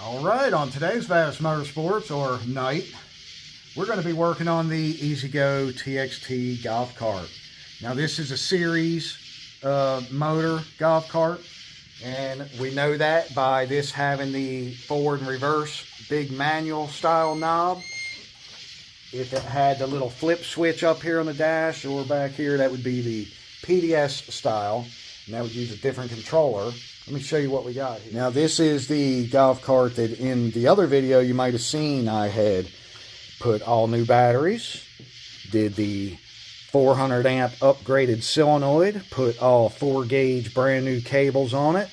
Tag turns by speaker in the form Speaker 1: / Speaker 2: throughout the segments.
Speaker 1: Alright, on today's Navitas Motorsports, or night, we're going to be working on the Ezgo TXT golf cart. Now this is a series motor golf cart, and we know that by this having the forward and reverse big manual style knob. If it had the little flip switch up here on the dash or back here, that would be the PDS style, and that would use a different controller. Let me show you what we got here. Now this is the golf cart that in the other video you might have seen I had put all new batteries, did the 400 amp upgraded solenoid, put all 4-gauge brand new cables on it.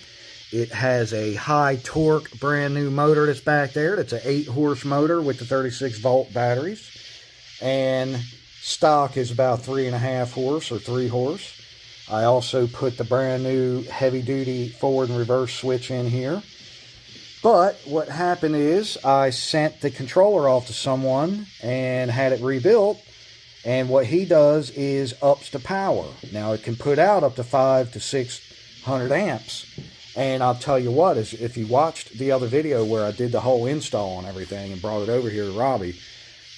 Speaker 1: It has a high torque brand new motor that's back there. That's an 8-horse motor with the 36-volt batteries. And stock is about 3.5 horse or 3 horse. I also put the brand new heavy duty forward and reverse switch in here. But what happened is I sent the controller off to someone and had it rebuilt. And what he does is ups the power. Now it can put out up to 500 to 600 amps. And I'll tell you what, is if you watched the other video where I did the whole install and everything and brought it over here to Robbie,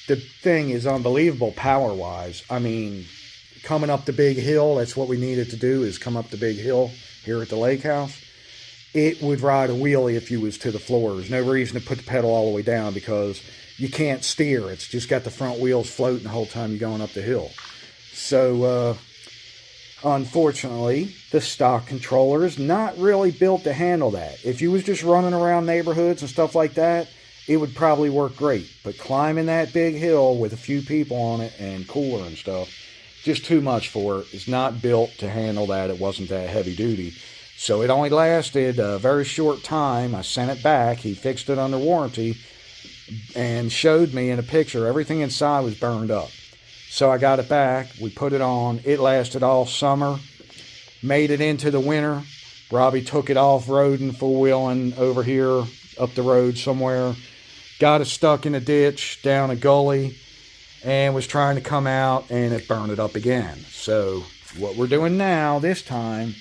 Speaker 1: the thing is unbelievable power-wise. I mean, coming up the big hill, that's what we needed to do, is come up the big hill here at the lake house. It would ride a wheelie if you was to the floor. There's no reason to put the pedal all the way down because you can't steer. It's just got the front wheels floating the whole time you're going up the hill. So, unfortunately, the stock controller is not really built to handle that. If you was just running around neighborhoods and stuff like that, it would probably work great. But climbing that big hill with a few people on it and cooler and stuff, just too much for it. It's not built to handle that. It wasn't that heavy duty. So it only lasted a very short time. I sent it back. He fixed it under warranty and showed me in a picture everything inside was burned up. So I got it back. We put it on. It lasted all summer. Made it into the winter. Robbie took it off-roading, four-wheeling over here up the road somewhere. Got it stuck in a ditch down a gully and was trying to come out, and it burned it up again. So what we're doing now, this time,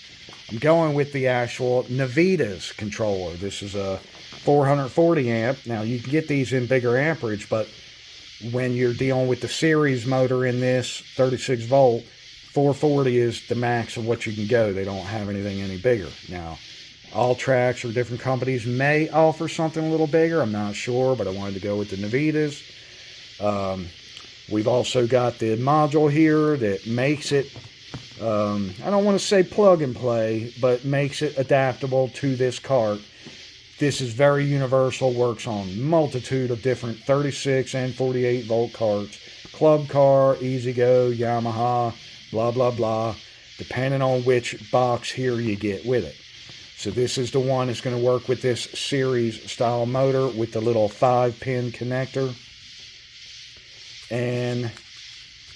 Speaker 1: I'm going with the actual Navitas controller. This is a 440 amp. Now you can get these in bigger amperage, but when you're dealing with the series motor in this 36 volt, 440 is the max of what you can go. They don't have anything any bigger. Now, all tracks or different companies may offer something a little bigger. I'm not sure, but I wanted to go with the Navitas. We've also got the module here that makes it, I don't want to say plug and play, but makes it adaptable to this cart. This is very universal, works on multitude of different 36 and 48 volt carts. Club car, Ezgo, Yamaha, blah, blah, blah, depending on which box here you get with it. So this is the one that's going to work with this series style motor with the little 5-pin connector. And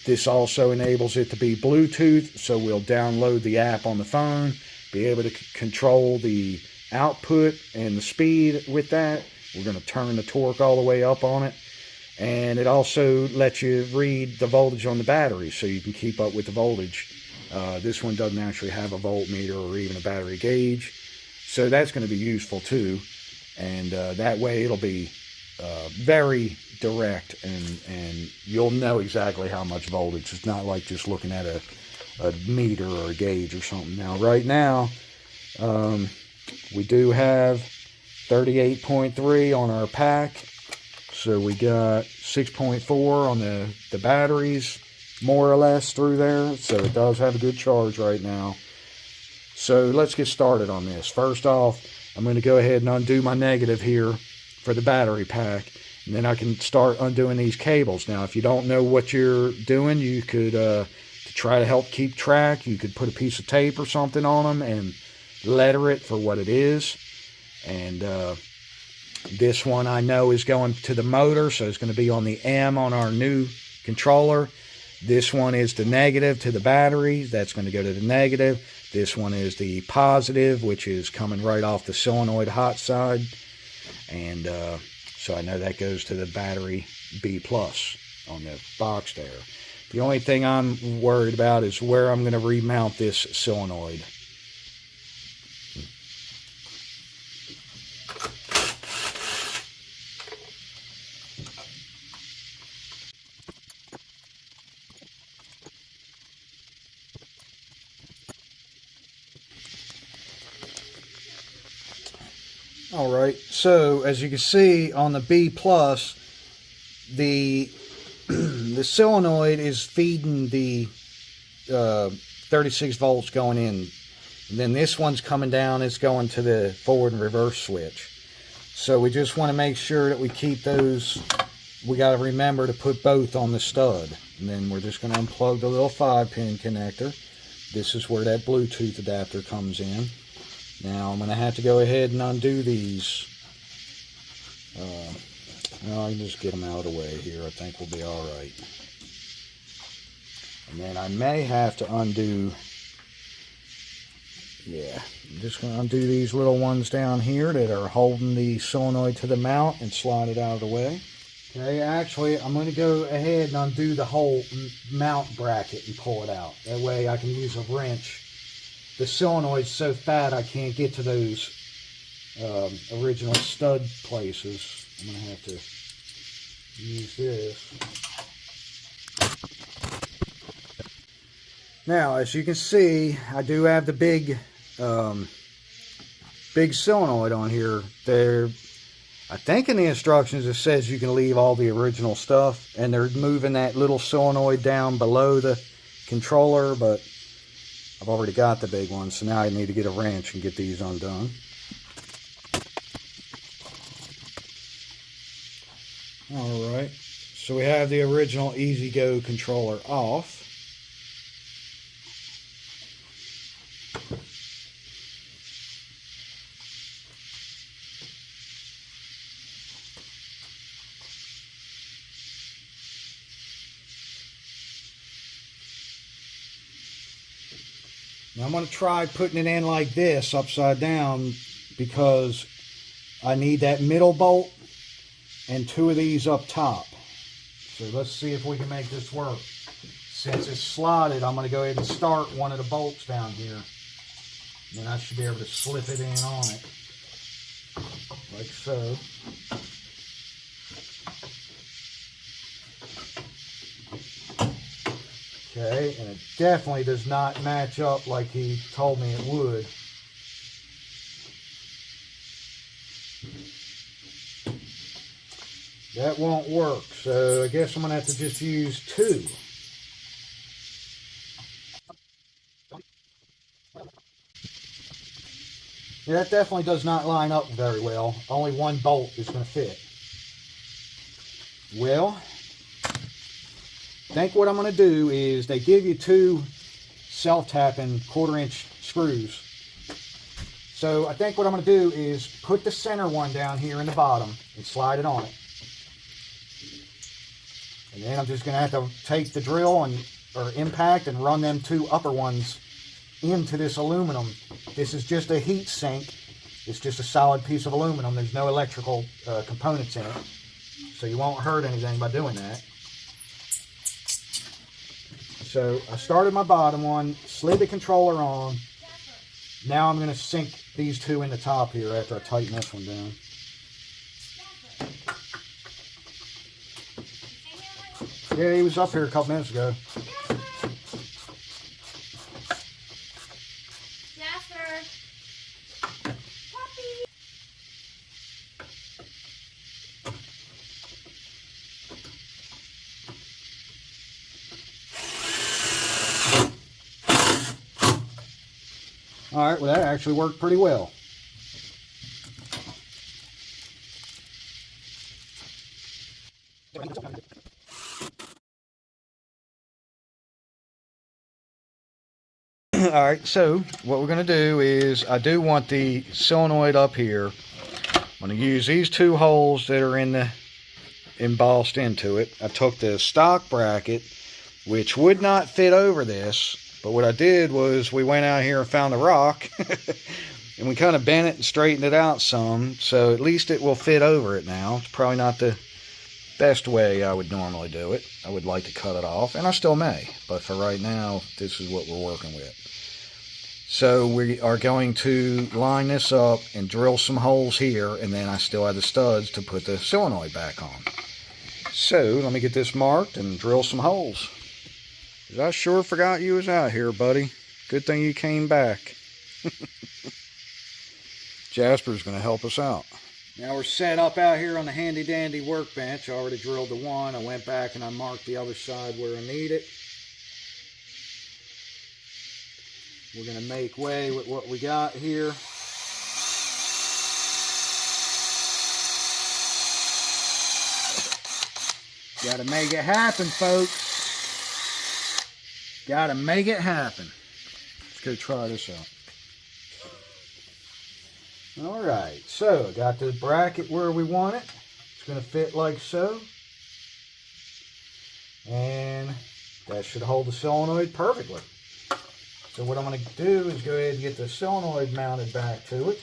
Speaker 1: this also enables it to be Bluetooth, so we'll download the app on the phone, be able to control the output and the speed with that. We're going to turn the torque all the way up on it. And it also lets you read the voltage on the battery so you can keep up with the voltage. This one doesn't actually have a voltmeter or even a battery gauge. So that's going to be useful too. And that way it'll be very direct, and you'll know exactly how much voltage. It's not like just looking at a meter or a gauge or something. Now right now we do have 38.3 on our pack, so we got 6.4 on the batteries more or less through there, so it does have a good charge right now. So let's get started on this. First off, I'm going to go ahead and undo my negative here for the battery pack, and then I can start undoing these cables. Now, if you don't know what you're doing, you could, to try to help keep track, you could put a piece of tape or something on them and letter it for what it is. And this one I know is going to the motor, so it's going to be on the M on our new controller. This one is the negative to the battery. That's going to go to the negative. This one is the positive, which is coming right off the solenoid hot side. And so I know that goes to the battery B+ on the box there. The only thing I'm worried about is where I'm going to remount this solenoid. Alright, so as you can see on the B plus, the the solenoid is feeding the 36 volts going in. And then this one's coming down, it's going to the forward and reverse switch. So we just want to make sure that we keep those. We got to remember to put both on the stud. And then we're just going to unplug the little 5-pin connector. This is where that Bluetooth adapter comes in. Now I'm going to have to go ahead and undo these. I can just get them out of the way here. I think we'll be alright. And then I may have to undo, I'm just going to undo these little ones down here that are holding the solenoid to the mount and slide it out of the way. Okay, actually, I'm going to go ahead and undo the whole mount bracket and pull it out. That way I can use a wrench. The solenoid's so fat I can't get to those original stud places. I'm going to have to use this. Now, as you can see, I do have the big solenoid on here. I think in the instructions it says you can leave all the original stuff, and they're moving that little solenoid down below the controller, but I've already got the big one, so now I need to get a wrench and get these undone. Alright, so we have the original Ezgo controller off. Now I'm going to try putting it in like this, upside down, because I need that middle bolt and 2 of these up top. So let's see if we can make this work. Since it's slotted, I'm going to go ahead and start one of the bolts down here. Then I should be able to slip it in on it, like so. Okay, and it definitely does not match up like he told me it would. That won't work, so I guess I'm going to have to just use 2. Yeah, that definitely does not line up very well. Only 1 bolt is going to fit. Well, I think what I'm going to do is they give you 2 self-tapping 1/4-inch screws. So I think what I'm going to do is put the center one down here in the bottom and slide it on it. And then I'm just going to have to take the drill or impact and run them 2 upper ones into this aluminum. This is just a heat sink. It's just a solid piece of aluminum. There's no electrical components in it. So you won't hurt anything by doing that. So I started my bottom one, slid the controller on. Now I'm going to sink these 2 in the top here after I tighten this one down. Yeah, he was up here a couple minutes ago. Alright, well that actually worked pretty well. Alright, so what we're going to do is, I do want the solenoid up here. I'm going to use these 2 holes that are embossed into it. I took the stock bracket, which would not fit over this, but what I did was we went out here and found a rock and we kind of bent it and straightened it out some, so at least it will fit over it now. It's probably not the best way I would normally do it. I would like to cut it off, and I still may, but for right now this is what we're working with. So we are going to line this up and drill some holes here, and then I still have the studs to put the solenoid back on. So let me get this marked and drill some holes. I sure forgot you was out here, buddy. Good thing you came back. Jasper's going to help us out. Now we're set up out here on the handy dandy workbench. I already drilled the one. I went back and I marked the other side where I need it. We're going to make way with what we got here. Got to make it happen, folks. Got to make it happen. Let's go try this out. Alright, so I got the bracket where we want it. It's going to fit like so. And that should hold the solenoid perfectly. So what I'm going to do is go ahead and get the solenoid mounted back to it.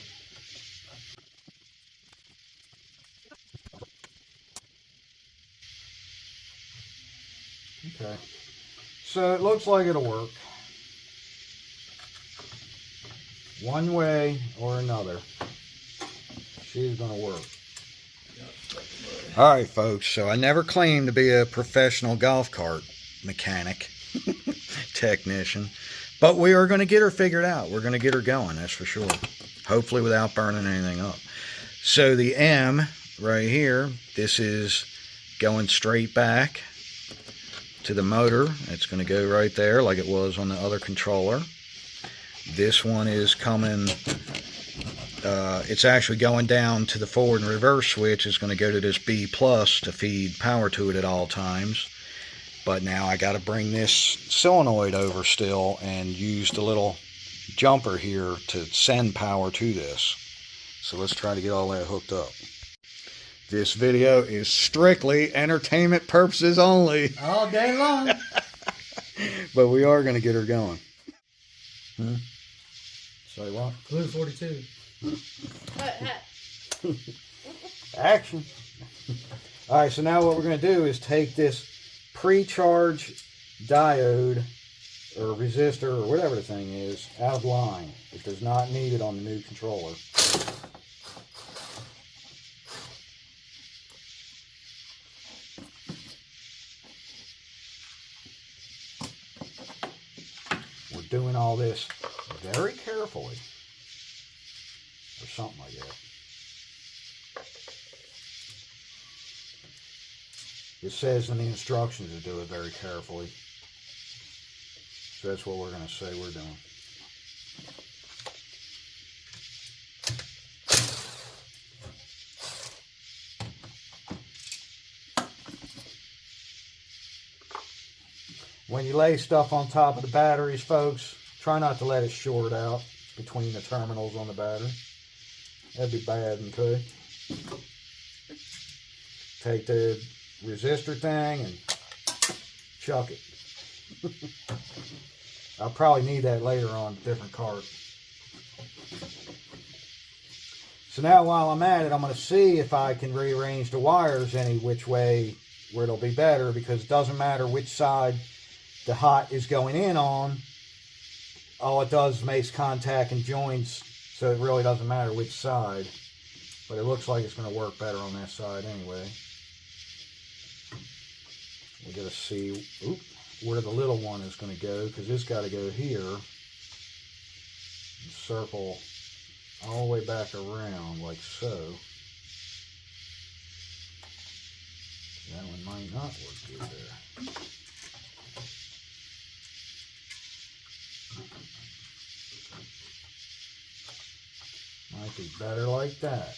Speaker 1: Okay, so it looks like it'll work. One way or another, she's going to work. Alright folks, so I never claimed to be a professional golf cart mechanic, technician, but we are going to get her figured out. We're going to get her going, that's for sure. Hopefully without burning anything up. So the M right here, this is going straight back to the motor. It's going to go right there like it was on the other controller. This one is coming, it's actually going down to the forward and reverse switch. It's going to go to this B plus to feed power to it at all times. But now I got to bring this solenoid over still and use the little jumper here to send power to this. So let's try to get all that hooked up. This video is strictly entertainment purposes only.
Speaker 2: All day long.
Speaker 1: But we are going to get her going. Say what?
Speaker 2: Blue 42.
Speaker 1: Action. Alright, so now what we're going to do is take this pre-charge diode or resistor or whatever the thing is out of line. It does not need it on the new controller. We're doing all this very carefully, or something like that. It says in the instructions to do it very carefully. So that's what we're going to say we're doing. When you lay stuff on top of the batteries, folks, try not to let it short out between the terminals on the battery. That'd be bad, okay? Take the resistor thing and chuck it. I'll probably need that later on a different cart. So now while I'm at it, I'm going to see if I can rearrange the wires any which way where it'll be better, because it doesn't matter which side the hot is going in on. All it does is makes contact and joins, so it really doesn't matter which side. But it looks like it's going to work better on that side anyway. We got to see where the little one is going to go, because it's got to go here and circle all the way back around like so. That one might not work good there. Might be better like that.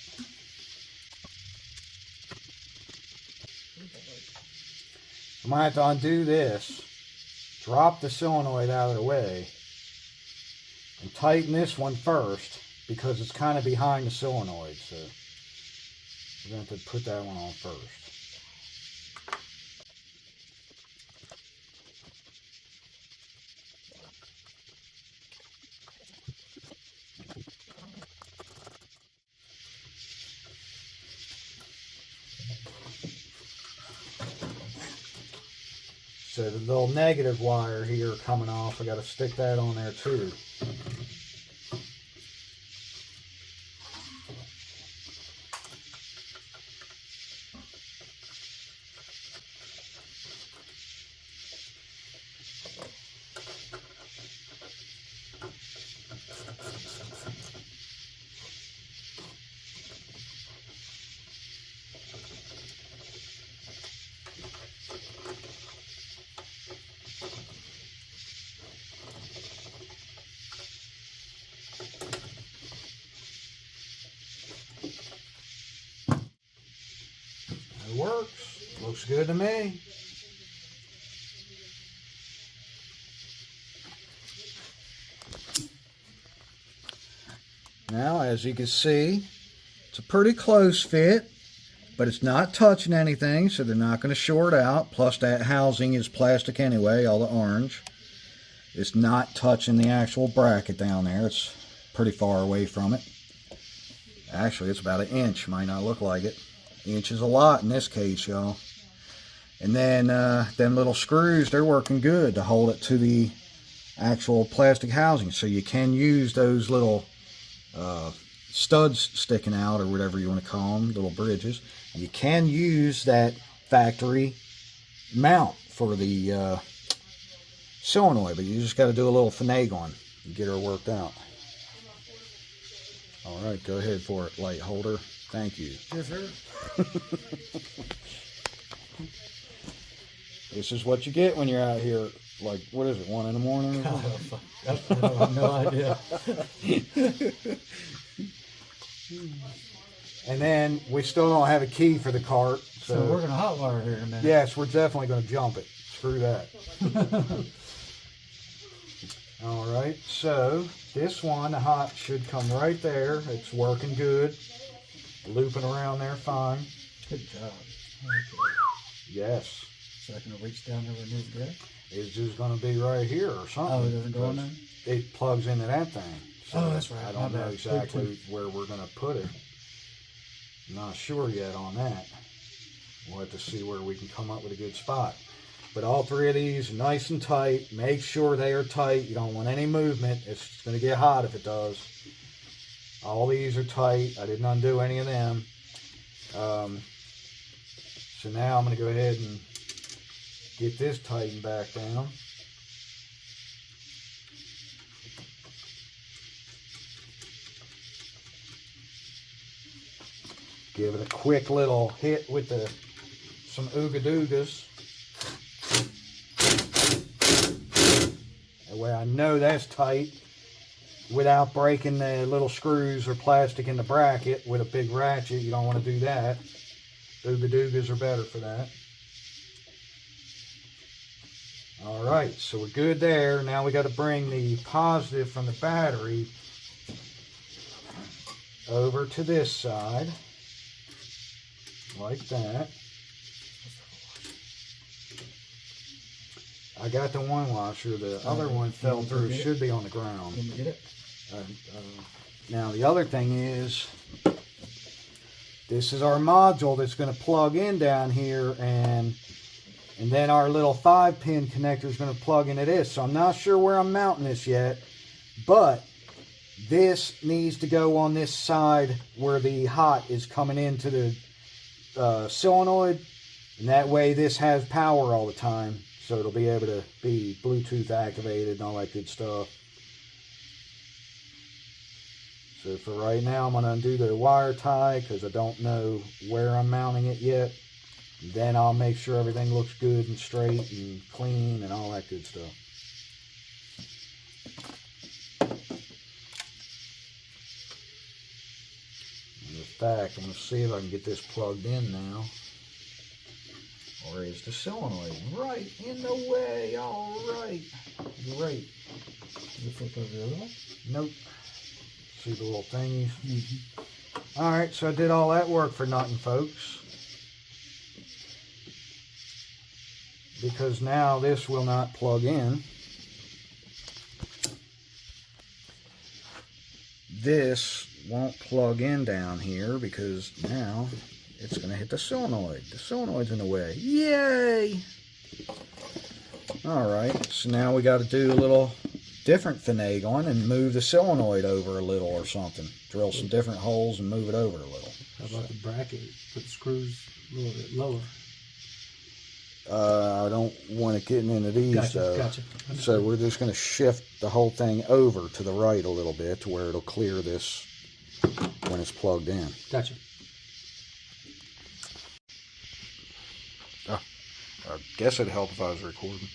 Speaker 1: I might have to undo this, drop the solenoid out of the way, and tighten this one first, because it's kind of behind the solenoid, so we're going to have to put that one on first. So the little negative wire here coming off, I got to stick that on there too. It works. Looks good to me. Now, as you can see, it's a pretty close fit, but it's not touching anything, so they're not going to short out. Plus, that housing is plastic anyway, all the orange. It's not touching the actual bracket down there. It's pretty far away from it. Actually, it's about 1 inch. Might not look like it. 1 inch is a lot in this case, y'all. And then them little screws, they're working good to hold it to the actual plastic housing. So you can use those little studs sticking out, or whatever you want to call them, little bridges. You can use that factory mount for the solenoid, but you just got to do a little finagling and get her worked out. All right, go ahead for it, light holder. Thank you.
Speaker 2: Yes, sir.
Speaker 1: This is what you get when you're out here, like, what is it, 1 in the morning? Or
Speaker 2: I have no idea.
Speaker 1: And then we still don't have a key for the cart.
Speaker 2: So we're going to hotwire here in a minute.
Speaker 1: Yes, we're definitely going to jump it. Screw that. All right, so this one, the hot should come right there. It's working good. Looping around there fine.
Speaker 2: Good job.
Speaker 1: Yes.
Speaker 2: So I can reach down there and remove that?
Speaker 1: It's just going to be right here or something.
Speaker 2: Oh, it doesn't go in there?
Speaker 1: It plugs into that thing. So
Speaker 2: oh, that's right.
Speaker 1: I don't know exactly where we're going to put it. I'm not sure yet on that. We'll have to see where we can come up with a good spot. But all 3 of these are nice and tight. Make sure they are tight. You don't want any movement. It's going to get hot if it does. All these are tight. I didn't undo any of them. So now I'm going to go ahead and get this tightened back down. Give it a quick little hit with some ooga doogas. That way I know that's tight without breaking the little screws or plastic in the bracket with a big ratchet. You don't want to do that. Ooga doogas are better for that. Alright, so we're good there. Now we got to bring the positive from the battery over to this side. Like that. I got the one washer. The other one fell through. It should be on the ground.
Speaker 2: Can you get it?
Speaker 1: Now the other thing is, this is our module that's going to plug in down here, and then our little 5-pin connector is going to plug into this. So I'm not sure where I'm mounting this yet, but this needs to go on this side where the hot is coming into the solenoid, and that way this has power all the time, so it'll be able to be Bluetooth activated and all that good stuff. So for right now, I'm going to undo the wire tie because I don't know where I'm mounting it yet. Then I'll make sure everything looks good and straight and clean and all that good stuff. In fact, I'm going to see if I can get this plugged in now. Or is the solenoid right in the way? All right. Great.
Speaker 2: Does it flip over the other one?
Speaker 1: Nope. See the little thingies? All right, so I did all that work for nothing, folks. Because now this will not plug in. This won't plug in down here because now it's going to hit the solenoid. The solenoid's in the way. Yay! Alright, so now we got to do a little different finagling and move the solenoid over a little or something. Drill some different holes and move it over a little.
Speaker 2: How about the bracket? Put the screws a little bit lower.
Speaker 1: I don't want it getting into these though.
Speaker 2: Gotcha.
Speaker 1: So we're just going to shift the whole thing over to the right a little bit to where it'll clear this when it's plugged in.
Speaker 2: Gotcha.
Speaker 1: Oh, I guess it'd help if I was recording.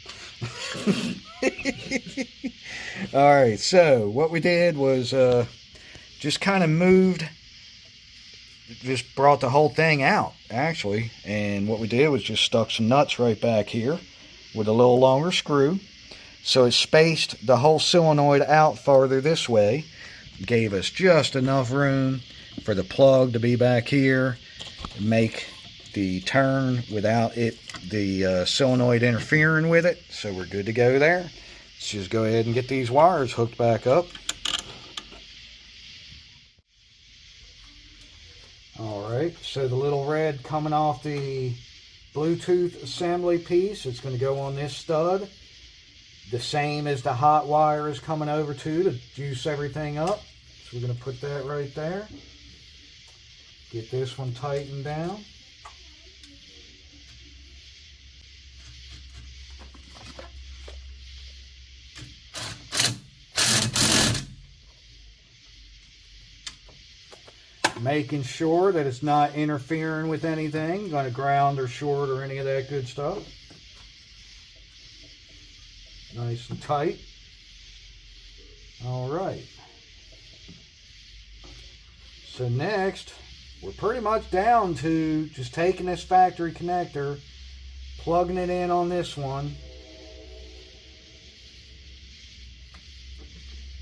Speaker 1: Alright, so what we did was just kind of moved just brought the whole thing out, actually. And what we did was just stuck some nuts right back here with a little longer screw. So it spaced the whole solenoid out farther this way. Gave us just enough room for the plug to be back here. Make the turn without the solenoid interfering with it. So we're good to go there. Let's just go ahead and get these wires hooked back up. Alright, so the little red coming off the Bluetooth assembly piece, it's going to go on this stud. The same as the hot wire is coming over to juice everything up. So we're going to put that right there. Get this one tightened down. Making sure that it's not interfering with anything, going to ground or short or any of that good stuff. Nice and tight. All right. So next, we're pretty much down to just taking this factory connector, plugging it in on this one.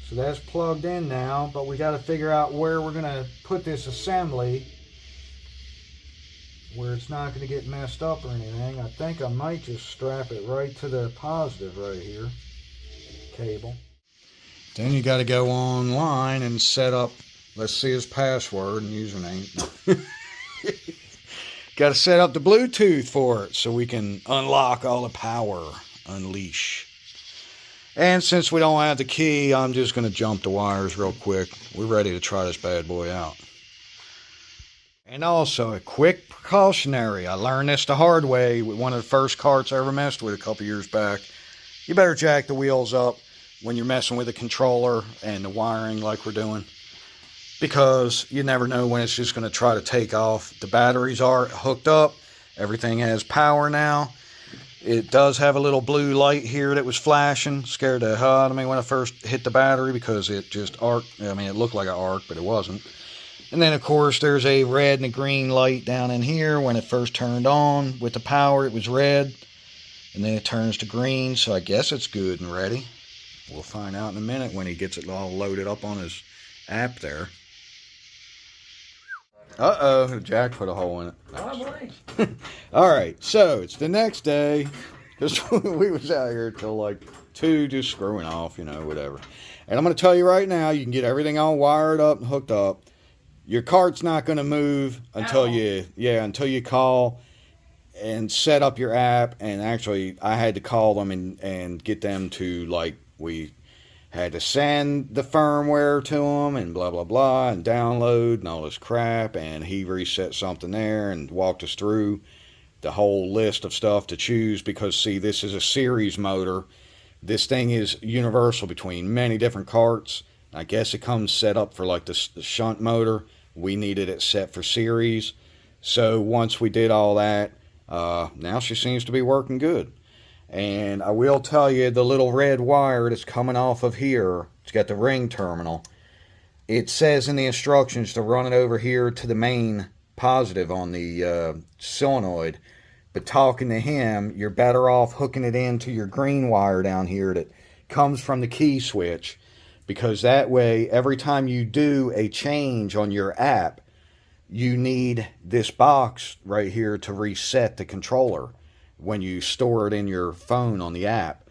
Speaker 1: So that's plugged in now, but we got to figure out where we're going to put this assembly where it's not going to get messed up or anything. I think I might just strap it right to the positive right here, cable. Then you got to go online and set up, let's see his password and username. Got to set up the Bluetooth for it so we can unlock all the power, unleash. And since we don't have the key, I'm just going to jump the wires real quick. We're ready to try this bad boy out. And also, a quick precautionary. I learned this the hard way with one of the first carts I ever messed with a couple years back. You better jack the wheels up when you're messing with the controller and the wiring like we're doing. Because you never know when it's just going to try to take off. The batteries are hooked up. Everything has power now. It does have a little blue light here that was flashing. Scared the hell out of me when I first hit the battery because it just arced. I mean, it looked like an arc, but it wasn't. And then, of course, there's a red and a green light down in here. When it first turned on with the power, it was red. And then it turns to green, so I guess it's good and ready. We'll find out in a minute when he gets it all loaded up on his app there. Uh-oh, Jack put a hole in it. Nice. All right, so it's the next day. Because we was out here till like 2 just screwing off, you know, whatever. And I'm going to tell you right now, you can get everything all wired up and hooked up. Your cart's not going to move until you call and set up your app. And actually, I had to call them and get them to, like, we had to send the firmware to him and blah, blah, blah, and download and all this crap. And he reset something there and walked us through the whole list of stuff to choose because, see, this is a series motor. This thing is universal between many different carts. I guess it comes set up for, like, the shunt motor. We needed it set for series. So once we did all that, now she seems to be working good. And I will tell you, the little red wire that's coming off of here, it's got the ring terminal. It says in the instructions to run it over here to the main positive on the solenoid. But talking to him, you're better off hooking it into your green wire down here that comes from the key switch. Because that way, every time you do a change on your app, you need this box right here to reset the controller. When you store it in your phone on the app,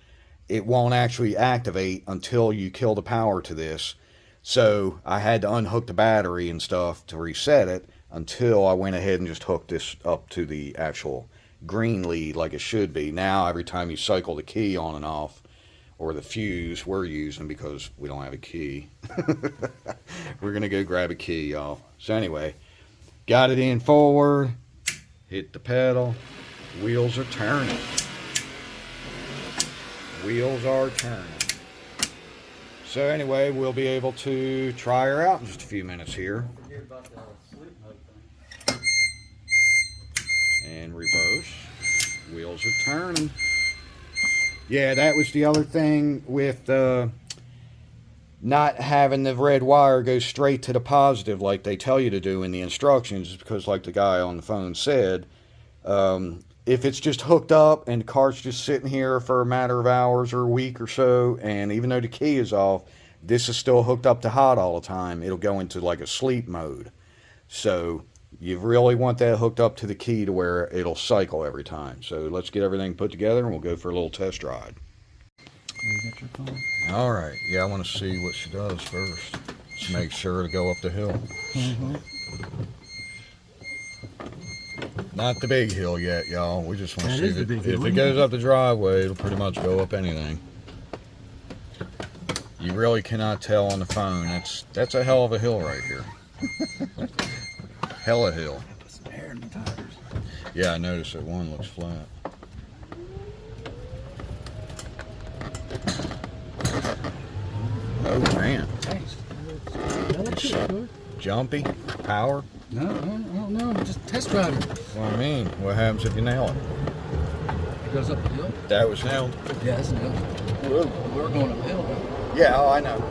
Speaker 1: it won't actually activate until you kill the power to this. So I had to unhook the battery and stuff to reset it until I went ahead and just hooked this up to the actual green lead like it should be. Now every time you cycle the key on and off, or the fuse we're using because we don't have a key, we're going to go grab a key, y'all. So anyway, got it in forward, hit the pedal. Wheels are turning. Wheels are turning. So anyway, we'll be able to try her out in just a few minutes here. And reverse. Wheels are turning. Yeah, that was the other thing with not having the red wire go straight to the positive like they tell you to do in the instructions is because, like the guy on the phone said, if it's just hooked up and the car's just sitting here for a matter of hours or a week or so, and even though the key is off, this is still hooked up to hot all the time, it'll go into like a sleep mode. So you really want that hooked up to the key to where it'll cycle every time. So let's get everything put together and we'll go for a little test ride.
Speaker 2: You got your phone?
Speaker 1: All right. Yeah, I want to see what she does first. Just make sure to go up the hill. Not the big hill yet, y'all. We just want to see if it goes up the driveway, it'll pretty much go up anything. You really cannot tell on the phone. That's a hell of a hill right here. Hella hill.
Speaker 2: Put some air in the tires.
Speaker 1: Yeah, I noticed that one looks flat. Oh man.
Speaker 2: Thanks. That looks good.
Speaker 1: Jumpy? Power?
Speaker 2: No. Just test driving.
Speaker 1: What I mean, what happens if you nail it?
Speaker 2: It goes up the hill.
Speaker 1: That was nailed.
Speaker 2: Yeah, it's nailed. We're going uphill.
Speaker 1: Yeah, I know.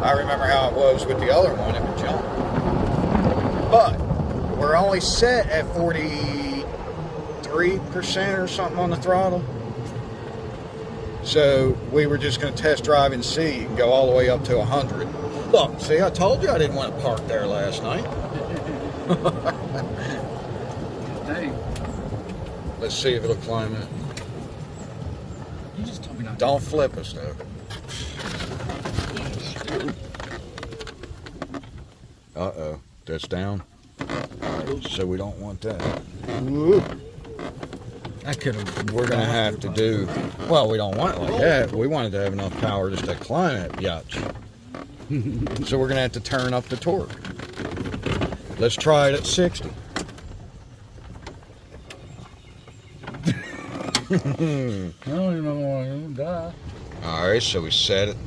Speaker 1: I remember how it was with the other one, it would jump. But we're only set at 43% or something on the throttle. So we were just going to test drive and see. You can go all the way up to 100. Look, see, I told you I didn't want to park there last night.
Speaker 2: Hey.
Speaker 1: Let's see if it'll climb it.
Speaker 2: You just told me not to.
Speaker 1: Don't flip us, though. Uh-oh. That's down. Right, so we don't want that.
Speaker 2: I could have.
Speaker 1: We're going to have to do... Well, we don't want it like that. We wanted to have enough power just to climb that yacht. So we're going to have to turn up the torque. Let's try it at 60.
Speaker 2: I don't even know why I'm die.
Speaker 1: All right, so we set it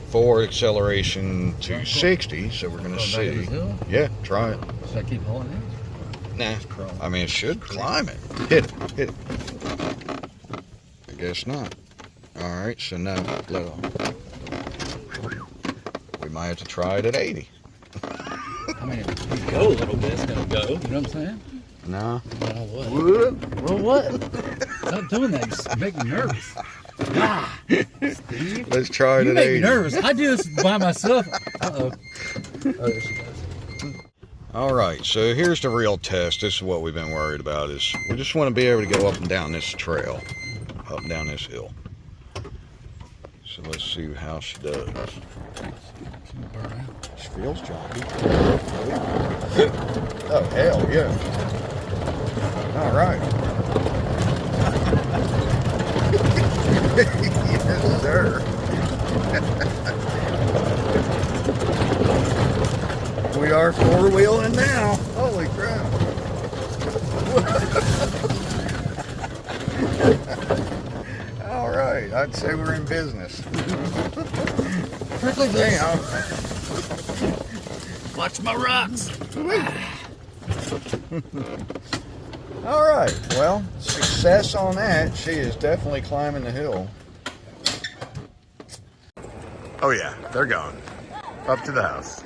Speaker 1: forward acceleration to 60, so we're going to see. Yeah, try it.
Speaker 2: Should I keep holding it?
Speaker 1: Nah, I mean, it should climb it. Hit it. I guess not. All right, so now let off. We might have to try it at 80.
Speaker 2: I mean, if you go a little bit, it's going to go. You know what I'm saying?
Speaker 1: No.
Speaker 2: Well, what? Well, what? Stop doing that. You make me nervous. Ah, Steve.
Speaker 1: Let's try it
Speaker 2: You
Speaker 1: at
Speaker 2: make
Speaker 1: 80.
Speaker 2: me nervous. I do this by myself. Uh-oh. Oh, there she goes.
Speaker 1: All right, so here's the real test. This is what we've been worried about. Is we just want to be able to go up and down this trail, up and down this hill. So let's see how she does. She feels choppy. Oh, hell yeah. All right. Yes, sir. We are four-wheeling now. Holy crap. All right, I'd say we're in business. Damn.
Speaker 2: Watch my rocks.
Speaker 1: All right, well, success on that. She is definitely climbing the hill. Oh yeah, they're going up to the house.